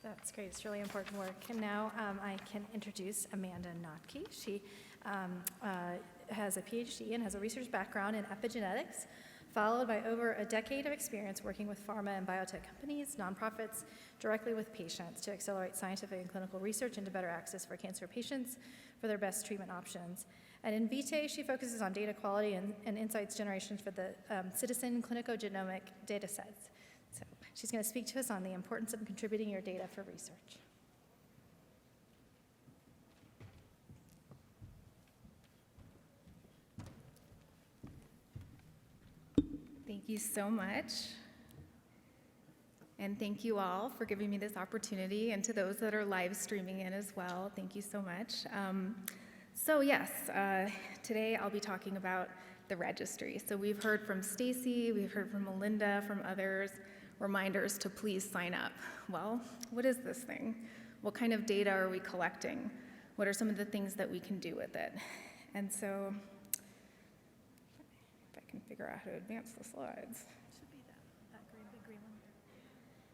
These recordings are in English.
That's great. It's really important work. And now I can introduce Amanda Nottke. She has a PhD and has a research background in epigenetics, followed by over a decade of experience working with pharma and biotech companies, nonprofits, directly with patients to accelerate scientific and clinical research into better access for cancer patients for their best treatment options. And in Vitae, she focuses on data quality and insights generation for the citizen clinicogenomic data sets. So she's going to speak to us on the importance of contributing your data for research. Thank you so much. And thank you all for giving me this opportunity, and to those that are live streaming in as well, thank you so much. Today I'll be talking about the registry. So we've heard from Stacy, we've heard from Melinda, from others, reminders to please sign up. Well, what is this thing? What kind of data are we collecting? What are some of the things that we can do with it? And so, if I can figure out how to advance the slides. Should be that big green one.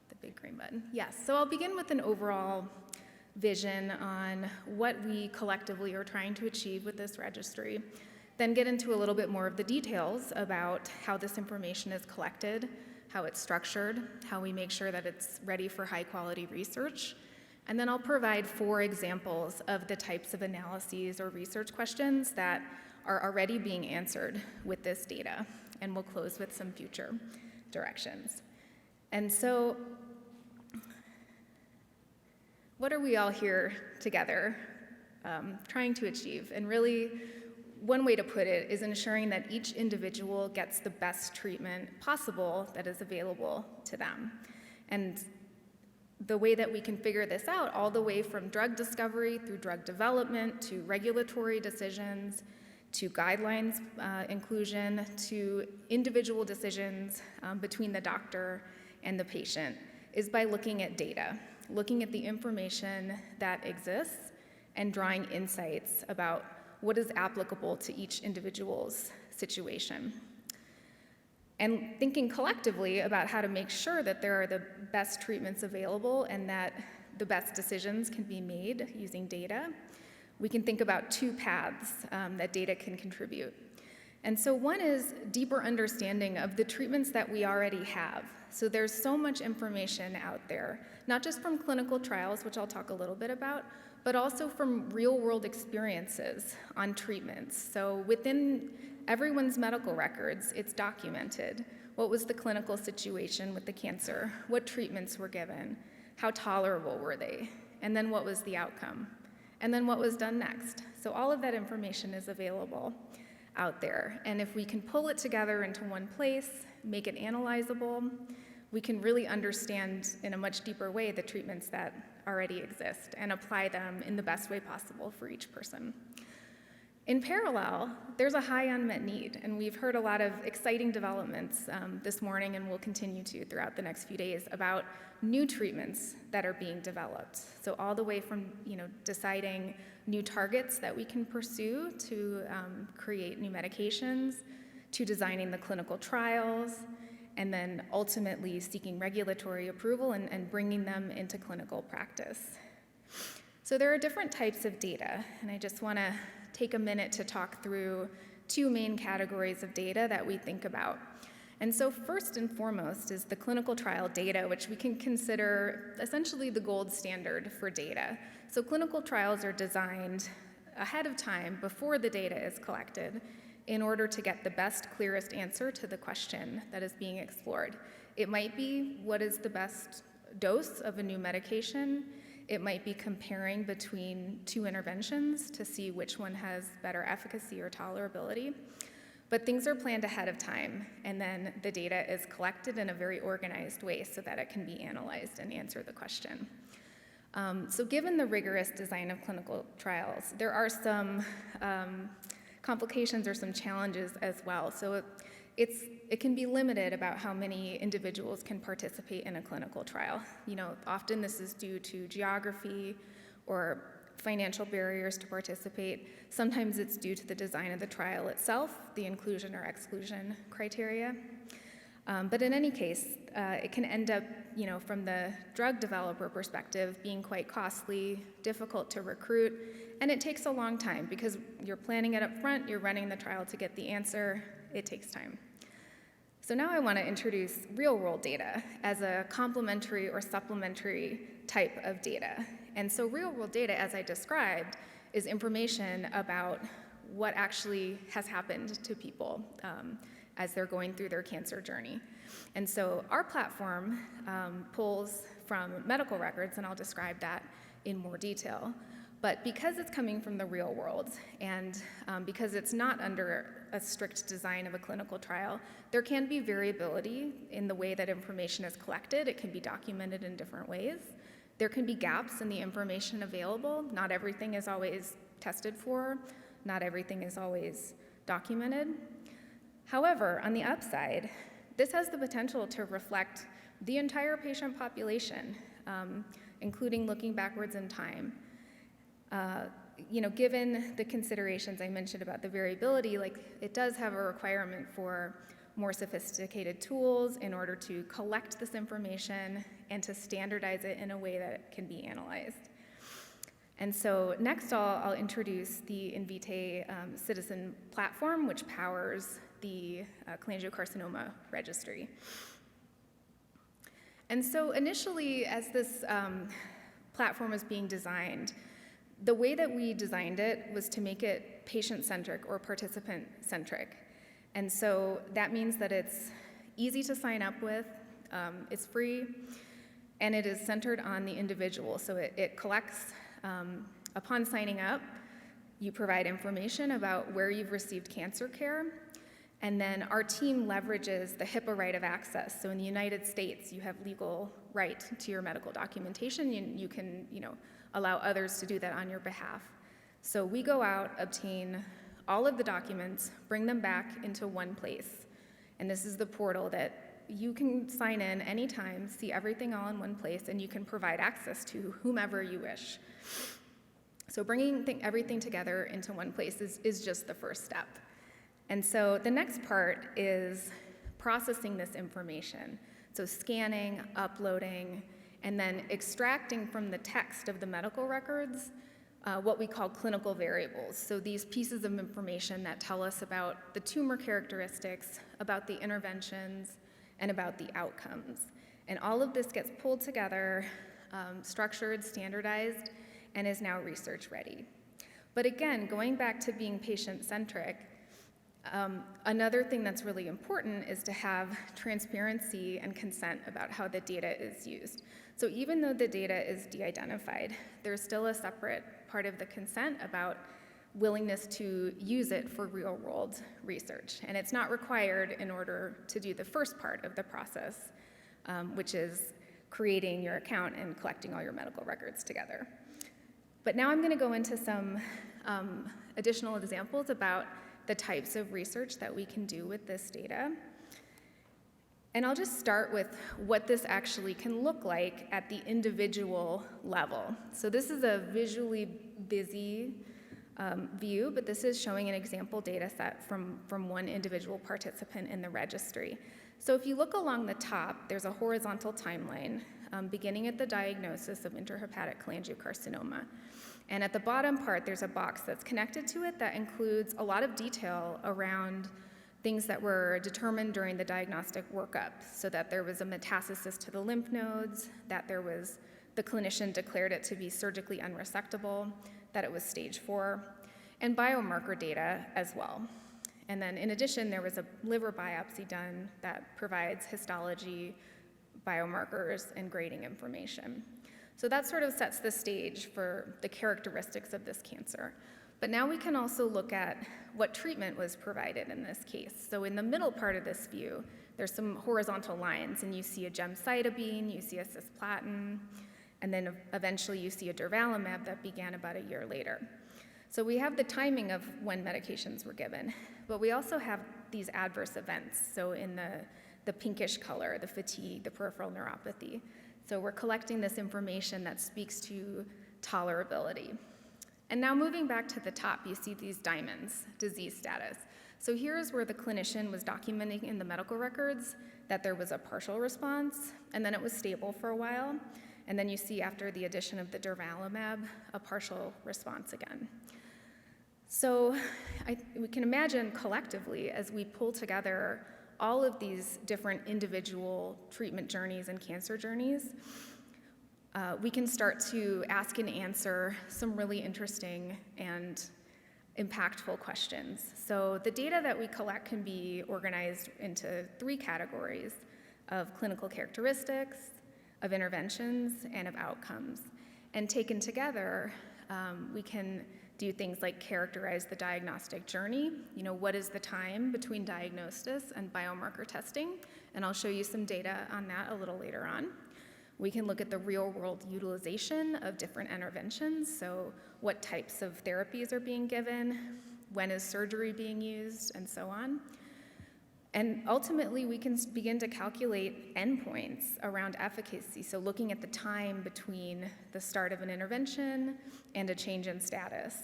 The big green button. Yes, so I'll begin with an overall vision on what we collectively are trying to achieve with this registry, then get into a little bit more of the details about how this information is collected, how it's structured, how we make sure that it's ready for high quality research, and then I'll provide 4 examples of the types of analyses or research questions that are already being answered with this data, and we'll close with some future directions. And so, what are we all here together trying to achieve? And really, one way to put it is ensuring that each individual gets the best treatment possible that is available to them. And the way that we can figure this out, all the way from drug discovery through drug development to regulatory decisions, to guidelines inclusion, to individual decisions between the doctor and the patient, is by looking at data, looking at the information that exists and drawing insights about what is applicable to each individual's situation. And thinking collectively about how to make sure that there are the best treatments available and that the best decisions can be made using data, we can think about 2 paths that data can contribute. And so one is deeper understanding of the treatments that we already have. So there's so much information out there, not just from clinical trials, which I'll talk a little bit about, but also from real-world experiences on treatments. So within everyone's medical records, it's documented. What was the clinical situation with the cancer? What treatments were given? How tolerable were they? And then what was the outcome? And then what was done next? So all of that information is available out there. And if we can pull it together into one place, make it analyzable, we can really understand in a much deeper way the treatments that already exist and apply them in the best way possible for each person. In parallel, there's a high unmet need, and we've heard a lot of exciting developments this morning, and we'll continue to throughout the next few days, about new treatments that are being developed. So all the way from deciding new targets that we can pursue to create new medications, to designing the clinical trials, and then ultimately seeking regulatory approval and bringing them into clinical practice. So there are different types of data, and I just want to take a minute to talk through 2 main categories of data that we think about. And so first and foremost is the clinical trial data, which we can consider essentially the gold standard for data. So clinical trials are designed ahead of time before the data is collected in order to get the best, clearest answer to the question that is being explored. It might be, what is the best dose of a new medication? It might be comparing between 2 interventions to see which one has better efficacy or tolerability. But things are planned ahead of time, and then the data is collected in a very organized way so that it can be analyzed and answer the question. So given the rigorous design of clinical trials, there are some complications or some challenges as well. So it can be limited about how many individuals can participate in a clinical trial. Often this is due to geography or financial barriers to participate. Sometimes it's due to the design of the trial itself, the inclusion or exclusion criteria. But in any case, it can end up from the drug developer perspective, being quite costly, difficult to recruit, and it takes a long time because you're planning it up front, you're running the trial to get the answer, it takes time. So now I want to introduce real-world data as a complementary or supplementary type of data. And so real-world data, as I described, is information about what actually has happened to people as they're going through their cancer journey. And so our platform pulls from medical records, and I'll describe that in more detail. But because it's coming from the real world, and because it's not under a strict design of a clinical trial, there can be variability in the way that information is collected. It can be documented in different ways. There can be gaps in the information available. Not everything is always tested for. Not everything is always documented. However, on the upside, this has the potential to reflect the entire patient population, including looking backwards in time. Given the considerations I mentioned about the variability, it does have a requirement for more sophisticated tools in order to collect this information and to standardize it in a way that it can be analyzed. And so next I'll introduce the Invitae Citizen platform, which powers the Cholangiocarcinoma Registry. And so initially, as this platform was being designed, the way that we designed it was to make it patient-centric or participant-centric. And so that means that it's easy to sign up with, it's free, and it is centered on the individual. So it collects, upon signing up, you provide information about where you've received cancer care, and then our team leverages the HIPAA right of access. So in the United States, you have legal right to your medical documentation, and you can, allow others to do that on your behalf. So we go out, obtain all of the documents, bring them back into one place. And this is the portal that you can sign in anytime, see everything all in one place, and you can provide access to whomever you wish. So bringing everything together into one place is just the first step. And so the next part is processing this information. So scanning, uploading, and then extracting from the text of the medical records what we call clinical variables. So these pieces of information that tell us about the tumor characteristics, about the interventions, and about the outcomes. And all of this gets pulled together, structured, standardized, and is now research ready. But again, going back to being patient-centric, another thing that's really important is to have transparency and consent about how the data is used. So even though the data is de-identified, there's still a separate part of the consent about willingness to use it for real-world research. And it's not required in order to do the first part of the process, which is creating your account and collecting all your medical records together. But now I'm going to go into some additional examples about the types of research that we can do with this data. And I'll just start with what this actually can look like at the individual level. So this is a visually busy view, but this is showing an example data set from one individual participant in the registry. So if you look along the top, there's a horizontal timeline beginning at the diagnosis of intrahepatic cholangiocarcinoma. And at the bottom part, there's a box that's connected to it that includes a lot of detail around things that were determined during the diagnostic workup, so that there was a metastasis to the lymph nodes, that the clinician declared it to be surgically unresectable, that it was stage 4, and biomarker data as well. And then in addition, there was a liver biopsy done that provides histology, biomarkers, and grading information. So that sort of sets the stage for the characteristics of this cancer. But now we can also look at what treatment was provided in this case. So in the middle part of this view, there's some horizontal lines, and you see a gemcitabine, you see a cisplatin, and then eventually you see a durvalumab that began about a year later. So we have the timing of when medications were given, but we also have these adverse events. So in the pinkish color, the fatigue, the peripheral neuropathy. So we're collecting this information that speaks to tolerability. And now moving back to the top, you see these diamonds, disease status. So here's where the clinician was documenting in the medical records that there was a partial response, and then it was stable for a while, and then you see after the addition of the durvalumab, a partial response again. So we can imagine collectively, as we pull together all of these different individual treatment journeys and cancer journeys, we can start to ask and answer some really interesting and impactful questions. So the data that we collect can be organized into 3 categories of clinical characteristics, of interventions, and of outcomes. And taken together, we can do things like characterize the diagnostic journey. What is the time between diagnosis and biomarker testing? And I'll show you some data on that a little later on. We can look at the real-world utilization of different interventions, so what types of therapies are being given, when is surgery being used, and so on. And ultimately, we can begin to calculate endpoints around efficacy, so looking at the time between the start of an intervention and a change in status.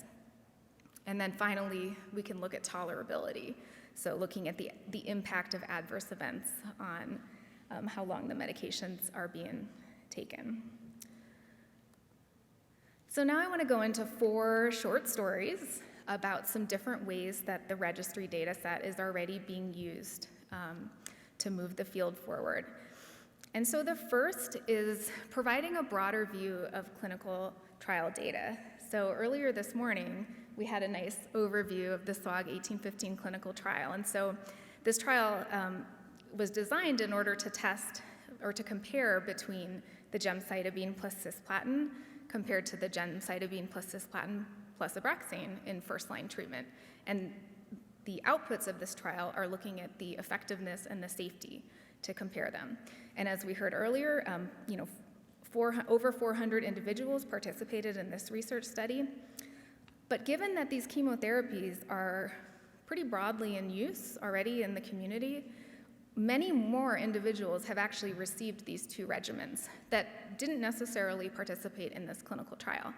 And then finally, we can look at tolerability, so looking at the impact of adverse events on how long the medications are being taken. So now I want to go into 4 short stories about some different ways that the registry data set is already being used to move the field forward. And so the first is providing a broader view of clinical trial data. So earlier this morning, we had a nice overview of the SWOG 1815 clinical trial. And so this trial was designed in order to test or to compare between the gemcitabine plus cisplatin compared to the gemcitabine plus cisplatin plus Abraxane in first-line treatment. And the outputs of this trial are looking at the effectiveness and the safety to compare them. And as we heard earlier, over 400 individuals participated in this research study. But given that these chemotherapies are pretty broadly in use already in the community, many more individuals have actually received these 2 regimens that didn't necessarily participate in this clinical trial.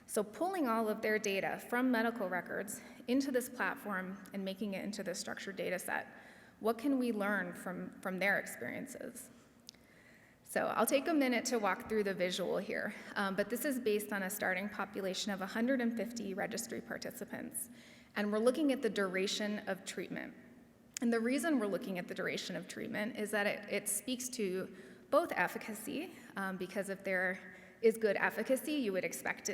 So pulling all of their data from medical records into this platform and making it into this structured data set, what can we learn from their experiences? So I'll take a minute to walk through the visual here, but this is based on a starting population of 150 registry participants, and we're looking at the duration of treatment. And the reason we're looking at the duration of treatment is that it speaks to both efficacy, because if there is good efficacy, you would expect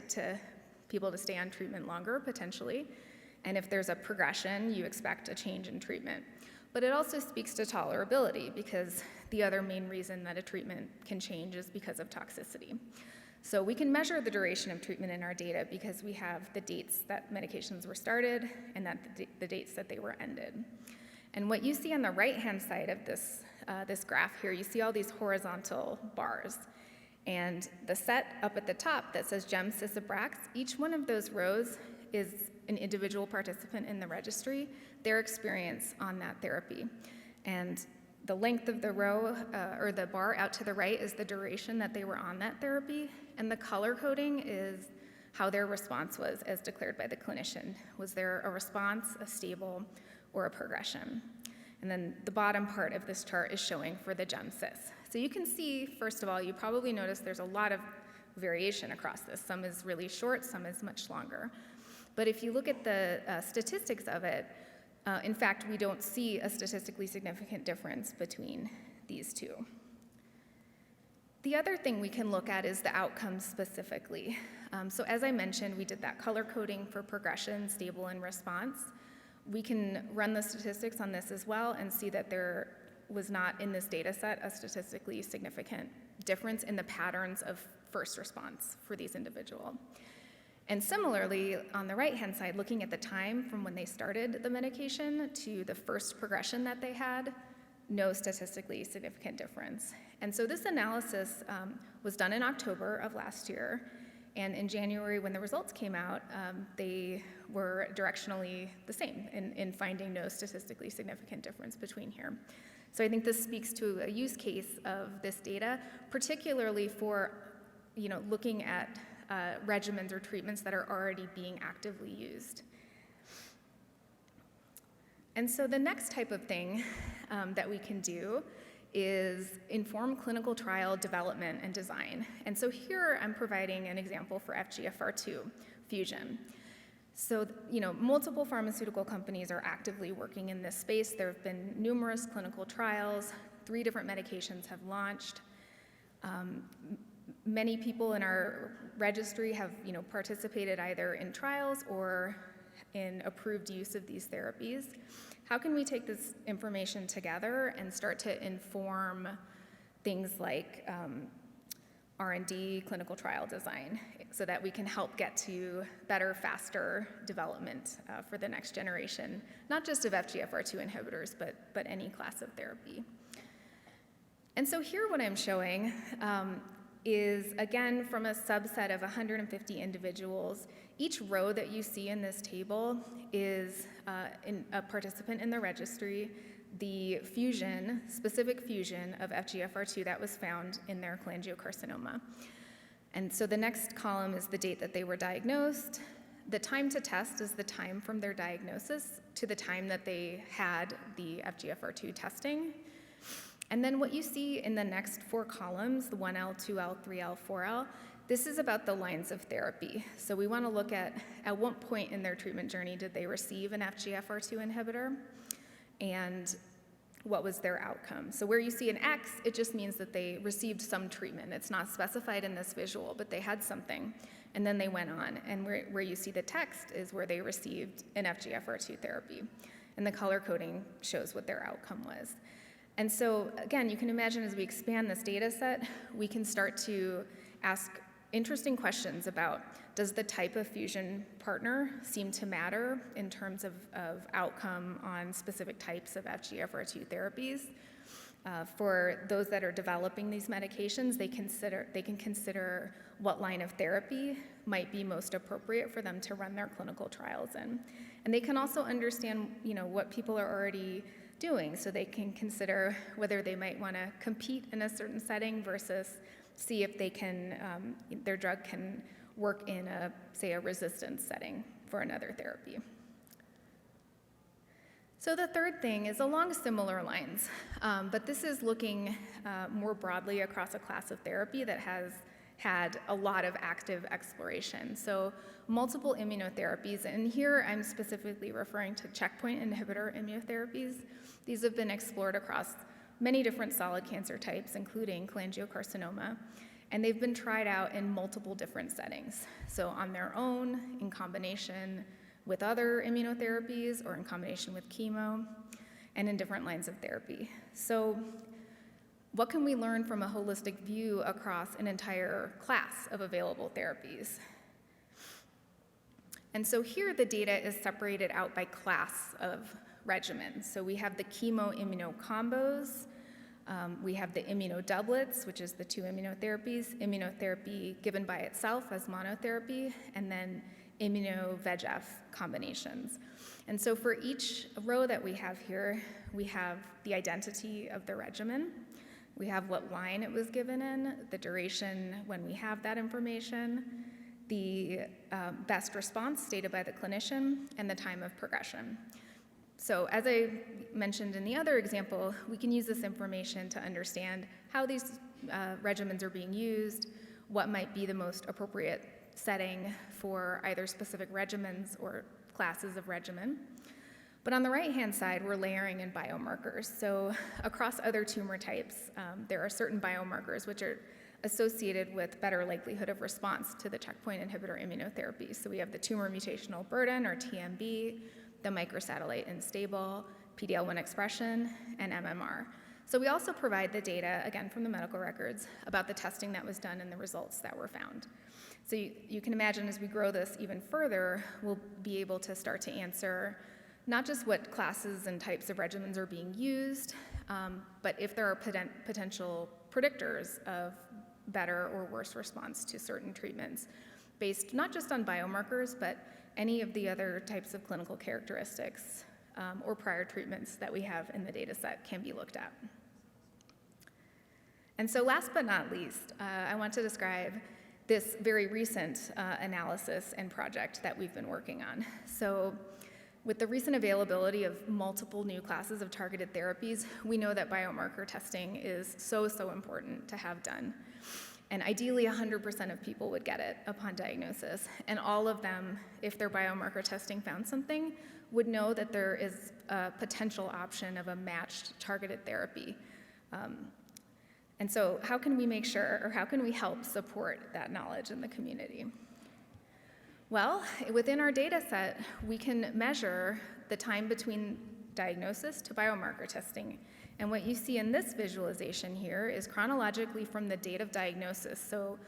people to stay on treatment longer, potentially. And if there's a progression, you expect a change in treatment. But it also speaks to tolerability, because the other main reason that a treatment can change is because of toxicity. So we can measure the duration of treatment in our data because we have the dates that medications were started and the dates that they were ended. And what you see on the right-hand side of this graph here, you see all these horizontal bars. And the set up at the top that says Gem, Cis, Abrax, each one of those rows is an individual participant in the registry, their experience on that therapy. And the length of the row, or the bar out to the right, is the duration that they were on that therapy. And the color coding is how their response was as declared by the clinician. Was there a response, a stable, or a progression? And then the bottom part of this chart is showing for the Gem Cis. So you can see, first of all, you probably noticed there's a lot of variation across this. Some is really short, some is much longer. But if you look at the statistics of it, in fact, we don't see a statistically significant difference between these 2. The other thing we can look at is the outcomes specifically. So as I mentioned, we did that color coding for progression, stable, and response. We can run the statistics on this as well and see that there was not in this data set a statistically significant difference in the patterns of first response for these individuals. And similarly, on the right-hand side, looking at the time from when they started the medication to the first progression that they had, no statistically significant difference. And so this analysis was done in October of last year, and in January, when the results came out, they were directionally the same in finding no statistically significant difference between here. So I think this speaks to a use case of this data, particularly for looking at regimens or treatments that are already being actively used. And so the next type of thing that we can do is inform clinical trial development and design. And so here I'm providing an example for FGFR2 fusion. So, multiple pharmaceutical companies are actively working in this space. There have been numerous clinical trials. 3 different medications have launched. Many people in our registry have, participated either in trials or in approved use of these therapies. How can we take this information together and start to inform things like R&D, clinical trial design, so that we can help get to better, faster development for the next generation, not just of FGFR2 inhibitors, but any class of therapy. And so here what I'm showing is, again, from a subset of 150 individuals. Each row that you see in this table is a participant in the registry, the fusion, specific fusion of FGFR2 that was found in their cholangiocarcinoma. And so the next column is the date that they were diagnosed. The time to test is the time from their diagnosis to the time that they had the FGFR2 testing. And then what you see in the next 4 columns, the 1L, 2L, 3L, 4L, this is about the lines of therapy. So we want to look at what point in their treatment journey did they receive an FGFR2 inhibitor, and what was their outcome. So where you see an X, it just means that they received some treatment. It's not specified in this visual, but they had something, and then they went on. And where you see the text is where they received an FGFR2 therapy. And the color coding shows what their outcome was. And so, again, you can imagine as we expand this data set, we can start to ask interesting questions about, does the type of fusion partner seem to matter in terms of outcome on specific types of FGFR2 therapies? For those that are developing these medications, they can consider what line of therapy might be most appropriate for them to run their clinical trials in. And they can also understand, what people are already doing, so they can consider whether they might want to compete in a certain setting versus see if they can, their drug can work in say a resistance setting for another therapy. So the third thing is along similar lines, but this is looking more broadly across a class of therapy that has had a lot of active exploration. So multiple immunotherapies, and here I'm specifically referring to checkpoint inhibitor immunotherapies. These have been explored across many different solid cancer types, including cholangiocarcinoma, and they've been tried out in multiple different settings. So on their own, in combination with other immunotherapies, or in combination with chemo, and in different lines of therapy. So what can we learn from a holistic view across an entire class of available therapies? And so here the data is separated out by class of regimens. So we have the chemo-immuno combos, we have the immunodoublets, which is the 2 immunotherapies, immunotherapy given by itself as monotherapy, and then immuno-VEGF combinations. And so for each row that we have here, we have the identity of the regimen, we have what line it was given in, the duration when we have that information, the best response stated by the clinician, and the time of progression. So as I mentioned in the other example, we can use this information to understand how these regimens are being used, what might be the most appropriate setting for either specific regimens or classes of regimen. But on the right-hand side, we're layering in biomarkers. So across other tumor types, there are certain biomarkers which are associated with better likelihood of response to the checkpoint inhibitor immunotherapy. So we have the tumor mutational burden, or TMB, the microsatellite unstable, PD-L1 expression, and MMR. So we also provide the data, again from the medical records, about the testing that was done and the results that were found. So you can imagine as we grow this even further, we'll be able to start to answer not just what classes and types of regimens are being used, but if there are potential predictors of better or worse response to certain treatments, based not just on biomarkers, but any of the other types of clinical characteristics or prior treatments that we have in the data set can be looked at. And so last but not least, I want to describe this very recent analysis and project that we've been working on. So With the recent availability of multiple new classes of targeted therapies, we know that biomarker testing is so important to have done. And ideally, 100% of people would get it upon diagnosis. And all of them, if their biomarker testing found something, would know that there is a potential option of a matched targeted therapy. And so how can we make sure, or how can we help support that knowledge in the community? Well, within our data set, we can measure the time between diagnosis to biomarker testing. And what you see in this visualization here is chronologically from the date of diagnosis. So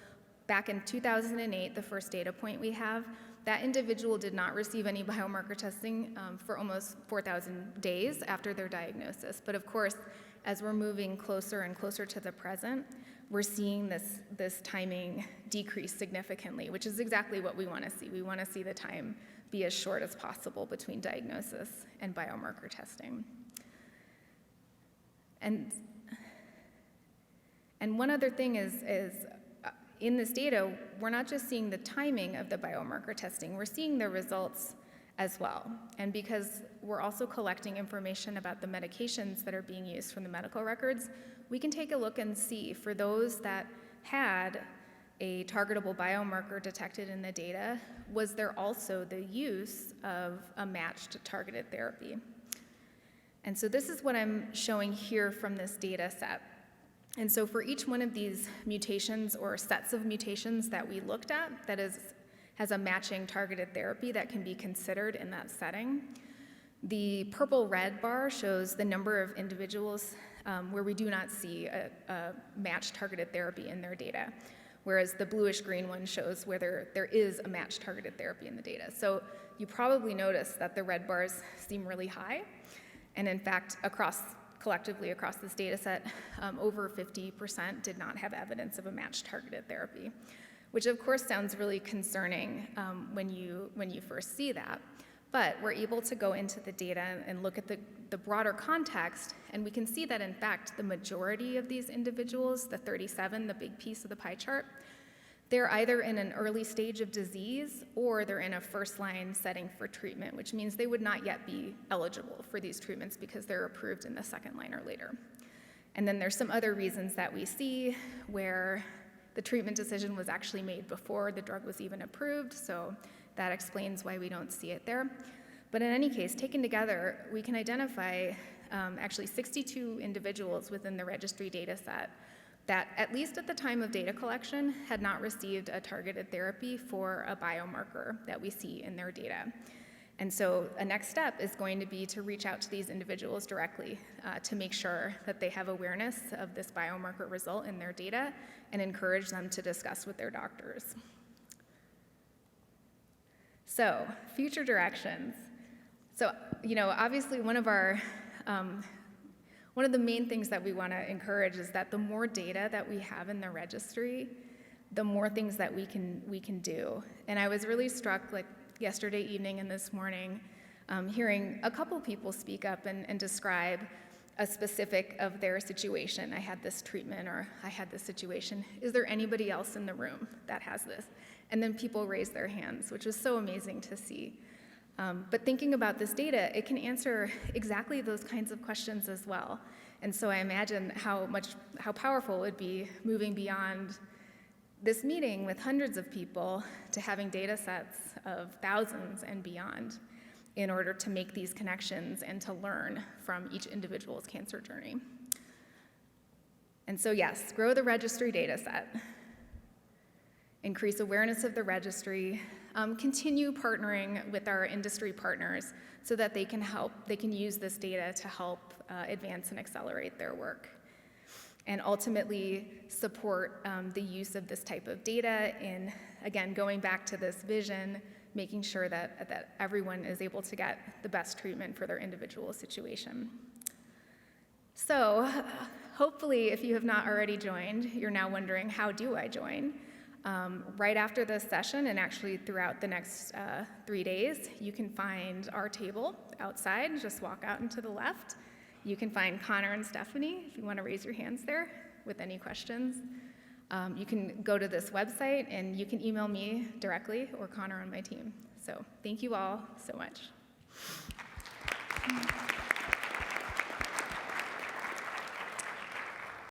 back in 2008, the first data point we have, that individual did not receive any biomarker testing for almost 4,000 days after their diagnosis. But of course, as we're moving closer and closer to the present, we're seeing this timing decrease significantly, which is exactly what we want to see. We want to see the time be as short as possible between diagnosis and biomarker testing. And one other thing is in this data, we're not just seeing the timing of the biomarker testing, we're seeing the results as well. And because we're also collecting information about the medications that are being used from the medical records, we can take a look and see for those that had a targetable biomarker detected in the data, was there also the use of a matched targeted therapy? And so this is what I'm showing here from this data set. And so for each one of these mutations or sets of mutations that we looked at that has a matching targeted therapy that can be considered in that setting, the purple-red bar shows the number of individuals where we do not see a matched targeted therapy in their data, whereas the bluish-green one shows where there is a matched targeted therapy in the data. So you probably noticed that the red bars seem really high, and in fact, collectively across this data set, over 50% did not have evidence of a matched targeted therapy, which of course sounds really concerning when you first see that. But we're able to go into the data and look at the broader context, and we can see that in fact the majority of these individuals, the 37, the big piece of the pie chart, they're either in an early stage of disease or they're in a first-line setting for treatment, which means they would not yet be eligible for these treatments because they're approved in the second line or later. And then there's some other reasons that we see where the treatment decision was actually made before the drug was even approved, so that explains why we don't see it there. But in any case, taken together, we can identify actually 62 individuals within the registry data set that, at least at the time of data collection, had not received a targeted therapy for a biomarker that we see in their data. And so a next step is going to be to reach out to these individuals directly to make sure that they have awareness of this biomarker result in their data and encourage them to discuss with their doctors. So, future directions. So, obviously one of the main things that we want to encourage is that the more data that we have in the registry, the more things that we can do. And I was really struck, yesterday evening and this morning, hearing a couple people speak up and describe a specific of their situation. I had this treatment, or I had this situation. Is there anybody else in the room that has this? And then people raised their hands, which was so amazing to see. But thinking about this data, it can answer exactly those kinds of questions as well. And so I imagine how powerful it would be moving beyond this meeting with hundreds of people to having data sets of thousands and beyond in order to make these connections and to learn from each individual's cancer journey. And so yes, grow the registry data set, increase awareness of the registry, continue partnering with our industry partners so that they can use this data to help advance and accelerate their work. And ultimately support the use of this type of data in, again, going back to this vision, making sure that everyone is able to get the best treatment for their individual situation. So hopefully, if you have not already joined, you're now wondering, how do I join? Right after this session, and actually throughout the next 3 days, you can find our table outside. Just walk out and to the left. You can find Connor and Stephanie if you want to raise your hands there with any questions. You can go to this website and you can email me directly or Connor on my team. So thank you all so much.